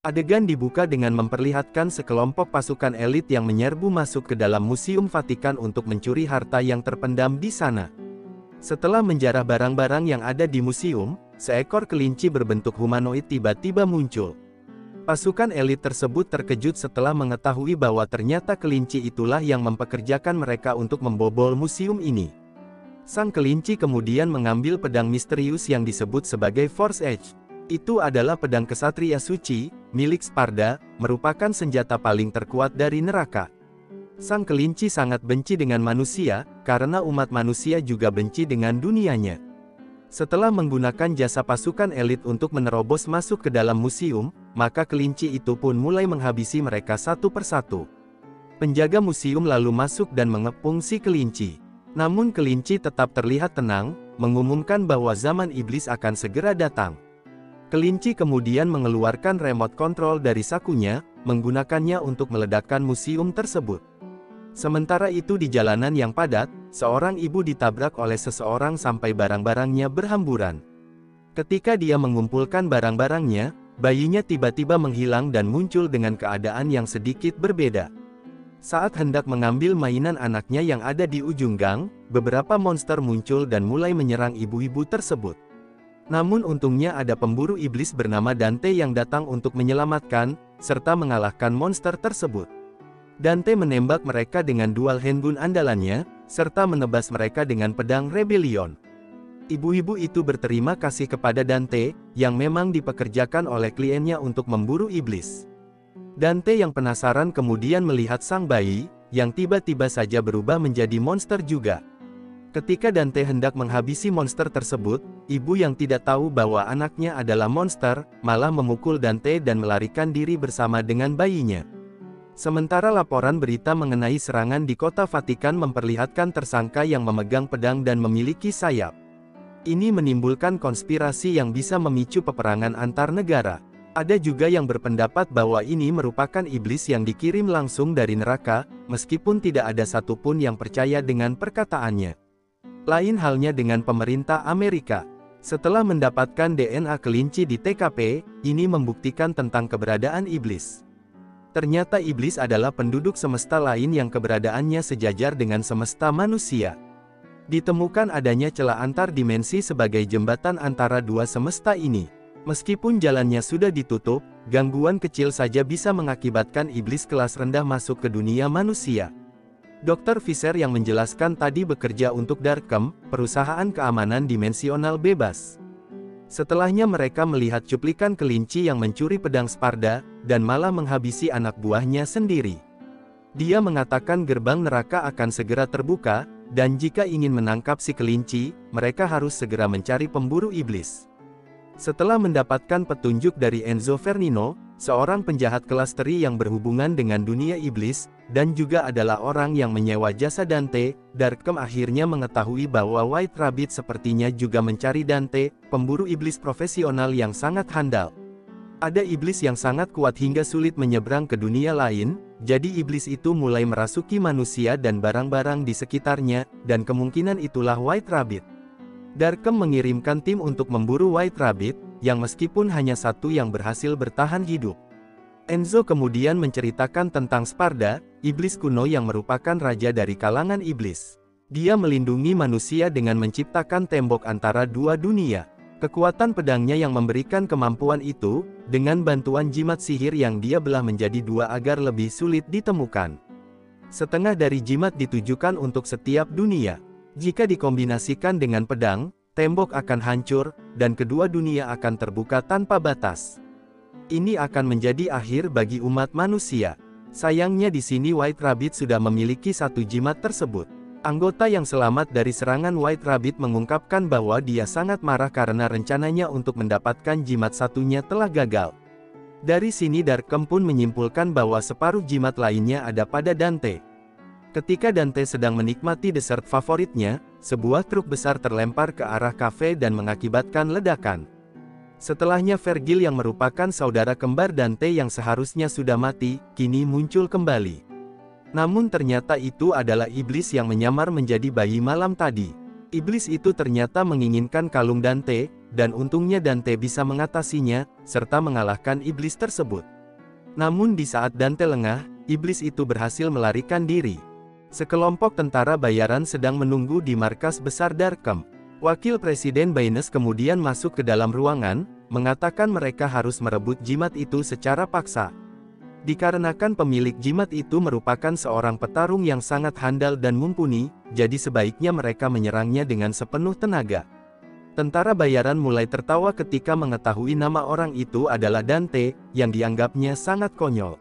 Adegan dibuka dengan memperlihatkan sekelompok pasukan elit yang menyerbu masuk ke dalam Museum Vatikan untuk mencuri harta yang terpendam di sana. Setelah menjarah barang-barang yang ada di museum, seekor kelinci berbentuk humanoid tiba-tiba muncul. Pasukan elit tersebut terkejut setelah mengetahui bahwa ternyata kelinci itulah yang mempekerjakan mereka untuk membobol museum ini. Sang kelinci kemudian mengambil pedang misterius yang disebut sebagai Force Edge. Itu adalah pedang kesatria suci, milik Sparda, merupakan senjata paling terkuat dari neraka. Sang kelinci sangat benci dengan manusia, karena umat manusia juga benci dengan dunianya. Setelah menggunakan jasa pasukan elit untuk menerobos masuk ke dalam museum, maka kelinci itu pun mulai menghabisi mereka satu persatu. Penjaga museum lalu masuk dan mengepung si kelinci. Namun kelinci tetap terlihat tenang, mengumumkan bahwa zaman iblis akan segera datang. Kelinci kemudian mengeluarkan remote control dari sakunya, menggunakannya untuk meledakkan museum tersebut. Sementara itu di jalanan yang padat, seorang ibu ditabrak oleh seseorang sampai barang-barangnya berhamburan. Ketika dia mengumpulkan barang-barangnya, bayinya tiba-tiba menghilang dan muncul dengan keadaan yang sedikit berbeda. Saat hendak mengambil mainan anaknya yang ada di ujung gang, beberapa monster muncul dan mulai menyerang ibu-ibu tersebut. Namun untungnya ada pemburu iblis bernama Dante yang datang untuk menyelamatkan, serta mengalahkan monster tersebut. Dante menembak mereka dengan dual handgun andalannya, serta menebas mereka dengan pedang rebellion. Ibu-ibu itu berterima kasih kepada Dante, yang memang dipekerjakan oleh kliennya untuk memburu iblis. Dante yang penasaran kemudian melihat sang bayi, yang tiba-tiba saja berubah menjadi monster juga. Ketika Dante hendak menghabisi monster tersebut, ibu yang tidak tahu bahwa anaknya adalah monster, malah memukul Dante dan melarikan diri bersama dengan bayinya. Sementara laporan berita mengenai serangan di kota Vatikan memperlihatkan tersangka yang memegang pedang dan memiliki sayap. Ini menimbulkan konspirasi yang bisa memicu peperangan antar negara. Ada juga yang berpendapat bahwa ini merupakan iblis yang dikirim langsung dari neraka, meskipun tidak ada satupun yang percaya dengan perkataannya. Lain halnya dengan pemerintah Amerika. Setelah mendapatkan DNA kelinci di TKP, ini membuktikan tentang keberadaan iblis. Ternyata iblis adalah penduduk semesta lain yang keberadaannya sejajar dengan semesta manusia. Ditemukan adanya celah antar dimensi sebagai jembatan antara dua semesta ini. Meskipun jalannya sudah ditutup, gangguan kecil saja bisa mengakibatkan iblis kelas rendah masuk ke dunia manusia. Dr. Fisher yang menjelaskan tadi bekerja untuk Darkem, perusahaan keamanan dimensional bebas. Setelahnya mereka melihat cuplikan kelinci yang mencuri pedang Sparda, dan malah menghabisi anak buahnya sendiri. Dia mengatakan gerbang neraka akan segera terbuka, dan jika ingin menangkap si kelinci, mereka harus segera mencari pemburu iblis. Setelah mendapatkan petunjuk dari Enzo Fernino, seorang penjahat kelas teri yang berhubungan dengan dunia iblis, dan juga adalah orang yang menyewa jasa Dante, Darkem akhirnya mengetahui bahwa White Rabbit sepertinya juga mencari Dante, pemburu iblis profesional yang sangat handal. Ada iblis yang sangat kuat hingga sulit menyeberang ke dunia lain, jadi iblis itu mulai merasuki manusia dan barang-barang di sekitarnya, dan kemungkinan itulah White Rabbit. Darkem mengirimkan tim untuk memburu White Rabbit, yang meskipun hanya satu yang berhasil bertahan hidup. Enzo kemudian menceritakan tentang Sparda, iblis kuno yang merupakan raja dari kalangan iblis. Dia melindungi manusia dengan menciptakan tembok antara dua dunia. Kekuatan pedangnya yang memberikan kemampuan itu, dengan bantuan jimat sihir yang dia belah menjadi dua agar lebih sulit ditemukan. Setengah dari jimat ditujukan untuk setiap dunia. Jika dikombinasikan dengan pedang, tembok akan hancur, dan kedua dunia akan terbuka tanpa batas. Ini akan menjadi akhir bagi umat manusia. Sayangnya di sini White Rabbit sudah memiliki satu jimat tersebut. Anggota yang selamat dari serangan White Rabbit mengungkapkan bahwa dia sangat marah karena rencananya untuk mendapatkan jimat satunya telah gagal. Dari sini Darkem pun menyimpulkan bahwa separuh jimat lainnya ada pada Dante. Ketika Dante sedang menikmati dessert favoritnya, sebuah truk besar terlempar ke arah kafe dan mengakibatkan ledakan. Setelahnya Vergil yang merupakan saudara kembar Dante yang seharusnya sudah mati, kini muncul kembali. Namun ternyata itu adalah iblis yang menyamar menjadi bayi malam tadi. Iblis itu ternyata menginginkan kalung Dante, dan untungnya Dante bisa mengatasinya, serta mengalahkan iblis tersebut. Namun di saat Dante lengah, iblis itu berhasil melarikan diri. Sekelompok tentara bayaran sedang menunggu di markas besar Darkham. Wakil Presiden Baynes kemudian masuk ke dalam ruangan, mengatakan mereka harus merebut jimat itu secara paksa. Dikarenakan pemilik jimat itu merupakan seorang petarung yang sangat handal dan mumpuni, jadi sebaiknya mereka menyerangnya dengan sepenuh tenaga. Tentara bayaran mulai tertawa ketika mengetahui nama orang itu adalah Dante, yang dianggapnya sangat konyol.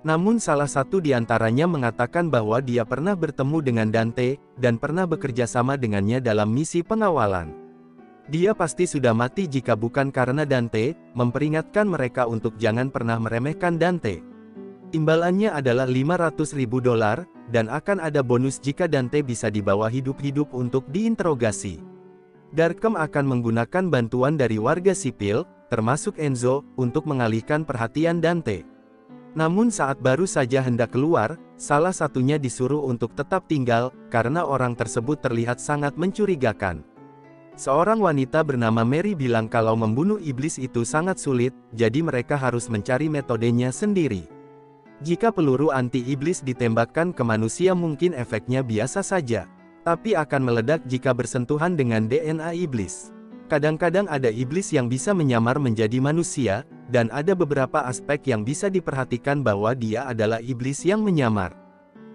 Namun salah satu di antaranya mengatakan bahwa dia pernah bertemu dengan Dante, dan pernah bekerja sama dengannya dalam misi pengawalan. Dia pasti sudah mati jika bukan karena Dante, memperingatkan mereka untuk jangan pernah meremehkan Dante. Imbalannya adalah $500.000, dan akan ada bonus jika Dante bisa dibawa hidup-hidup untuk diinterogasi. Darkham akan menggunakan bantuan dari warga sipil, termasuk Enzo, untuk mengalihkan perhatian Dante. Namun saat baru saja hendak keluar, salah satunya disuruh untuk tetap tinggal, karena orang tersebut terlihat sangat mencurigakan. Seorang wanita bernama Mary bilang kalau membunuh iblis itu sangat sulit, jadi mereka harus mencari metodenya sendiri. Jika peluru anti-iblis ditembakkan ke manusia mungkin efeknya biasa saja, tapi akan meledak jika bersentuhan dengan DNA iblis. Kadang-kadang ada iblis yang bisa menyamar menjadi manusia, dan ada beberapa aspek yang bisa diperhatikan bahwa dia adalah iblis yang menyamar.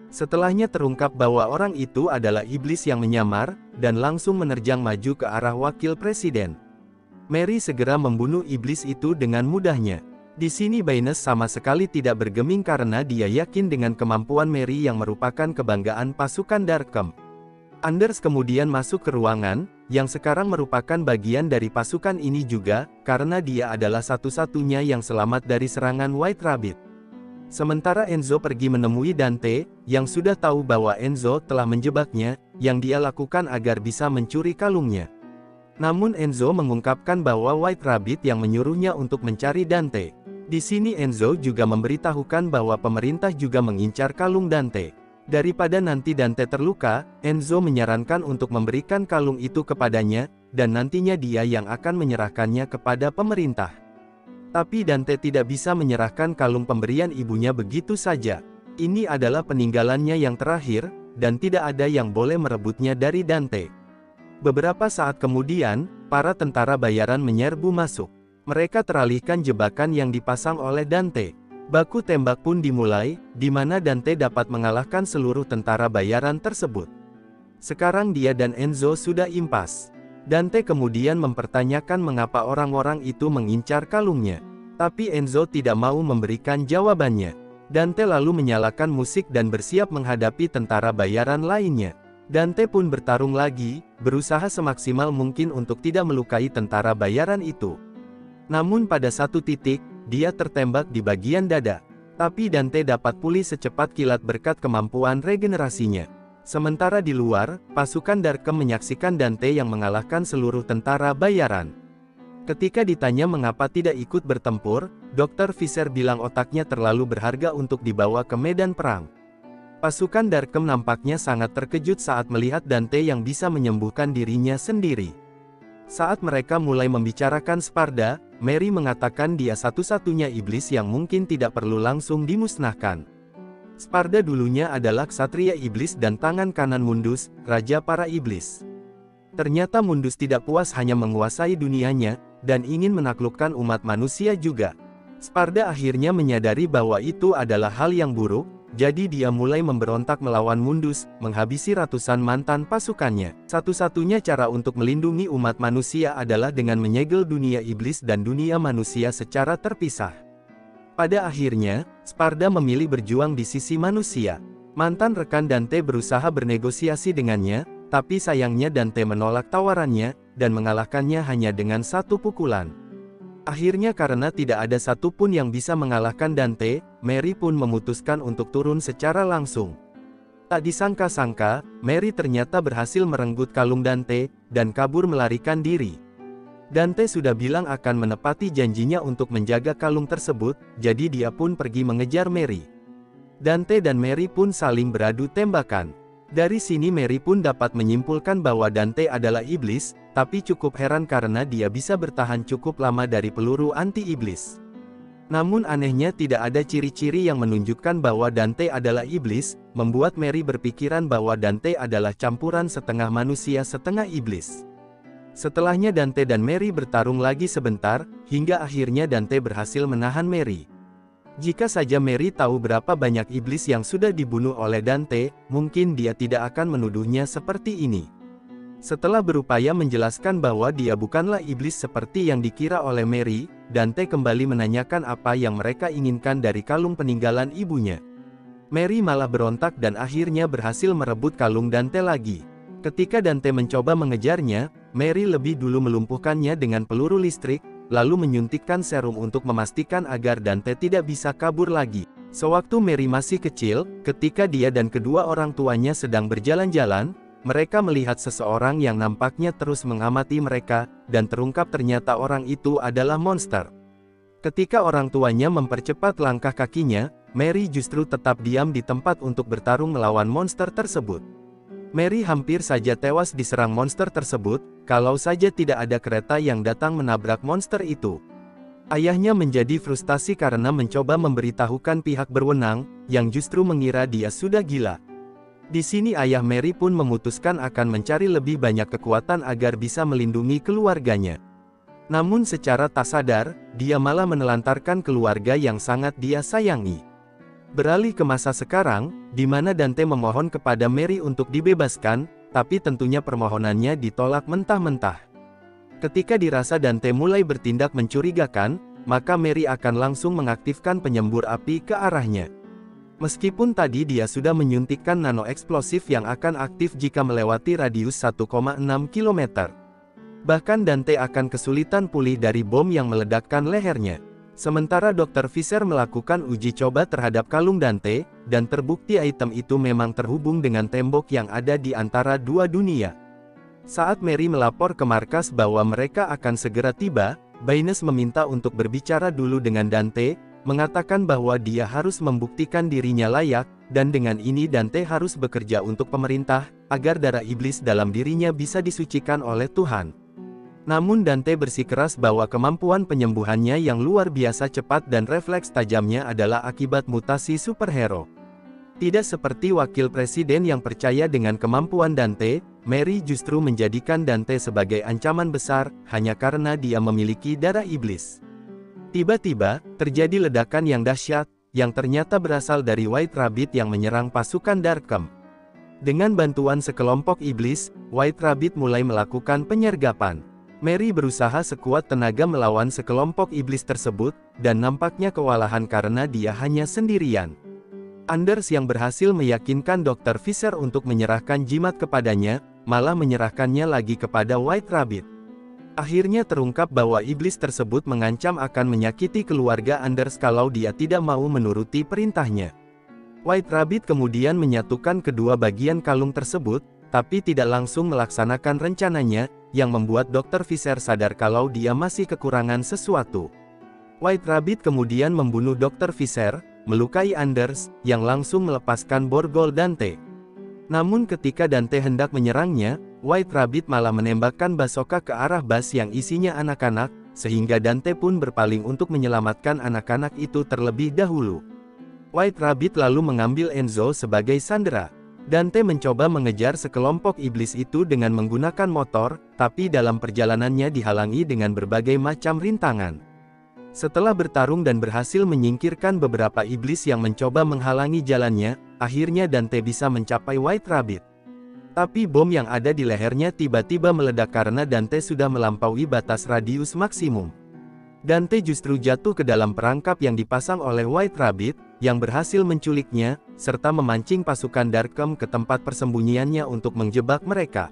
Setelahnya terungkap bahwa orang itu adalah iblis yang menyamar, dan langsung menerjang maju ke arah wakil presiden. Mary segera membunuh iblis itu dengan mudahnya. Di sini Baynes sama sekali tidak bergeming karena dia yakin dengan kemampuan Mary yang merupakan kebanggaan pasukan Darkham. Anders kemudian masuk ke ruangan, yang sekarang merupakan bagian dari pasukan ini juga, karena dia adalah satu-satunya yang selamat dari serangan White Rabbit. Sementara Enzo pergi menemui Dante, yang sudah tahu bahwa Enzo telah menjebaknya, yang dia lakukan agar bisa mencuri kalungnya. Namun Enzo mengungkapkan bahwa White Rabbit yang menyuruhnya untuk mencari Dante. Di sini Enzo juga memberitahukan bahwa pemerintah juga mengincar kalung Dante. Daripada nanti Dante terluka, Enzo menyarankan untuk memberikan kalung itu kepadanya, dan nantinya dia yang akan menyerahkannya kepada pemerintah. Tapi Dante tidak bisa menyerahkan kalung pemberian ibunya begitu saja. Ini adalah peninggalannya yang terakhir, dan tidak ada yang boleh merebutnya dari Dante. Beberapa saat kemudian, para tentara bayaran menyerbu masuk. Mereka teralihkan jebakan yang dipasang oleh Dante. Baku tembak pun dimulai, di mana Dante dapat mengalahkan seluruh tentara bayaran tersebut. Sekarang dia dan Enzo sudah impas. Dante kemudian mempertanyakan mengapa orang-orang itu mengincar kalungnya. Tapi Enzo tidak mau memberikan jawabannya. Dante lalu menyalakan musik dan bersiap menghadapi tentara bayaran lainnya. Dante pun bertarung lagi, berusaha semaksimal mungkin untuk tidak melukai tentara bayaran itu. Namun pada satu titik, dia tertembak di bagian dada. Tapi Dante dapat pulih secepat kilat berkat kemampuan regenerasinya. Sementara di luar, pasukan Darkham menyaksikan Dante yang mengalahkan seluruh tentara bayaran. Ketika ditanya mengapa tidak ikut bertempur, Dr. Fisher bilang otaknya terlalu berharga untuk dibawa ke medan perang. Pasukan Darkham nampaknya sangat terkejut saat melihat Dante yang bisa menyembuhkan dirinya sendiri. Saat mereka mulai membicarakan Sparda, Mary mengatakan dia satu-satunya iblis yang mungkin tidak perlu langsung dimusnahkan. Sparda dulunya adalah ksatria iblis dan tangan kanan Mundus, raja para iblis. Ternyata Mundus tidak puas hanya menguasai dunianya, dan ingin menaklukkan umat manusia juga. Sparda akhirnya menyadari bahwa itu adalah hal yang buruk, jadi dia mulai memberontak melawan Mundus, menghabisi ratusan mantan pasukannya. Satu-satunya cara untuk melindungi umat manusia adalah dengan menyegel dunia iblis dan dunia manusia secara terpisah. Pada akhirnya, Sparda memilih berjuang di sisi manusia. Mantan rekan Dante berusaha bernegosiasi dengannya, tapi sayangnya Dante menolak tawarannya, dan mengalahkannya hanya dengan satu pukulan. Akhirnya karena tidak ada satupun yang bisa mengalahkan Dante, Mary pun memutuskan untuk turun secara langsung. Tak disangka-sangka, Mary ternyata berhasil merenggut kalung Dante, dan kabur melarikan diri. Dante sudah bilang akan menepati janjinya untuk menjaga kalung tersebut, jadi dia pun pergi mengejar Mary. Dante dan Mary pun saling beradu tembakan. Dari sini Mary pun dapat menyimpulkan bahwa Dante adalah iblis, tapi cukup heran karena dia bisa bertahan cukup lama dari peluru anti-iblis. Namun anehnya tidak ada ciri-ciri yang menunjukkan bahwa Dante adalah iblis, membuat Mary berpikiran bahwa Dante adalah campuran setengah manusia setengah iblis. Setelahnya Dante dan Mary bertarung lagi sebentar, hingga akhirnya Dante berhasil menahan Mary. Jika saja Mary tahu berapa banyak iblis yang sudah dibunuh oleh Dante, mungkin dia tidak akan menuduhnya seperti ini. Setelah berupaya menjelaskan bahwa dia bukanlah iblis seperti yang dikira oleh Mary, Dante kembali menanyakan apa yang mereka inginkan dari kalung peninggalan ibunya. Mary malah berontak dan akhirnya berhasil merebut kalung Dante lagi. Ketika Dante mencoba mengejarnya, Mary lebih dulu melumpuhkannya dengan peluru listrik, lalu menyuntikkan serum untuk memastikan agar Dante tidak bisa kabur lagi. Sewaktu Mary masih kecil, ketika dia dan kedua orang tuanya sedang berjalan-jalan, mereka melihat seseorang yang nampaknya terus mengamati mereka, dan terungkap ternyata orang itu adalah monster. Ketika orang tuanya mempercepat langkah kakinya, Mary justru tetap diam di tempat untuk bertarung melawan monster tersebut. Mary hampir saja tewas diserang monster tersebut, kalau saja tidak ada kereta yang datang menabrak monster itu. Ayahnya menjadi frustasi karena mencoba memberitahukan pihak berwenang, yang justru mengira dia sudah gila. Di sini ayah Mary pun memutuskan akan mencari lebih banyak kekuatan agar bisa melindungi keluarganya. Namun secara tak sadar, dia malah menelantarkan keluarga yang sangat dia sayangi. Beralih ke masa sekarang, di mana Dante memohon kepada Mary untuk dibebaskan, tapi tentunya permohonannya ditolak mentah-mentah. Ketika dirasa Dante mulai bertindak mencurigakan, maka Mary akan langsung mengaktifkan penyembur api ke arahnya. Meskipun tadi dia sudah menyuntikkan nano eksplosif yang akan aktif jika melewati radius 1,6 km. Bahkan Dante akan kesulitan pulih dari bom yang meledakkan lehernya. Sementara Dr. Fisher melakukan uji coba terhadap kalung Dante, dan terbukti item itu memang terhubung dengan tembok yang ada di antara dua dunia. Saat Mary melapor ke markas bahwa mereka akan segera tiba, Baynes meminta untuk berbicara dulu dengan Dante, mengatakan bahwa dia harus membuktikan dirinya layak, dan dengan ini Dante harus bekerja untuk pemerintah, agar darah iblis dalam dirinya bisa disucikan oleh Tuhan. Namun Dante bersikeras bahwa kemampuan penyembuhannya yang luar biasa cepat dan refleks tajamnya adalah akibat mutasi superhero. Tidak seperti wakil presiden yang percaya dengan kemampuan Dante, Mary justru menjadikan Dante sebagai ancaman besar, hanya karena dia memiliki darah iblis. Tiba-tiba, terjadi ledakan yang dahsyat, yang ternyata berasal dari White Rabbit yang menyerang pasukan Darkholme. Dengan bantuan sekelompok iblis, White Rabbit mulai melakukan penyergapan. Mary berusaha sekuat tenaga melawan sekelompok iblis tersebut, dan nampaknya kewalahan karena dia hanya sendirian. Anders yang berhasil meyakinkan Dr. Fisher untuk menyerahkan jimat kepadanya, malah menyerahkannya lagi kepada White Rabbit. Akhirnya terungkap bahwa iblis tersebut mengancam akan menyakiti keluarga Anders kalau dia tidak mau menuruti perintahnya. White Rabbit kemudian menyatukan kedua bagian kalung tersebut, tapi tidak langsung melaksanakan rencananya, yang membuat Dr. Fisher sadar kalau dia masih kekurangan sesuatu. White Rabbit kemudian membunuh Dr. Fisher, melukai Anders, yang langsung melepaskan borgol Dante. Namun ketika Dante hendak menyerangnya, White Rabbit malah menembakkan bazooka ke arah bas yang isinya anak-anak, sehingga Dante pun berpaling untuk menyelamatkan anak-anak itu terlebih dahulu. White Rabbit lalu mengambil Enzo sebagai sandera. Dante mencoba mengejar sekelompok iblis itu dengan menggunakan motor, tapi dalam perjalanannya dihalangi dengan berbagai macam rintangan. Setelah bertarung dan berhasil menyingkirkan beberapa iblis yang mencoba menghalangi jalannya, akhirnya Dante bisa mencapai White Rabbit. Tapi bom yang ada di lehernya tiba-tiba meledak karena Dante sudah melampaui batas radius maksimum. Dante justru jatuh ke dalam perangkap yang dipasang oleh White Rabbit, yang berhasil menculiknya, serta memancing pasukan Darkholme ke tempat persembunyiannya untuk menjebak mereka.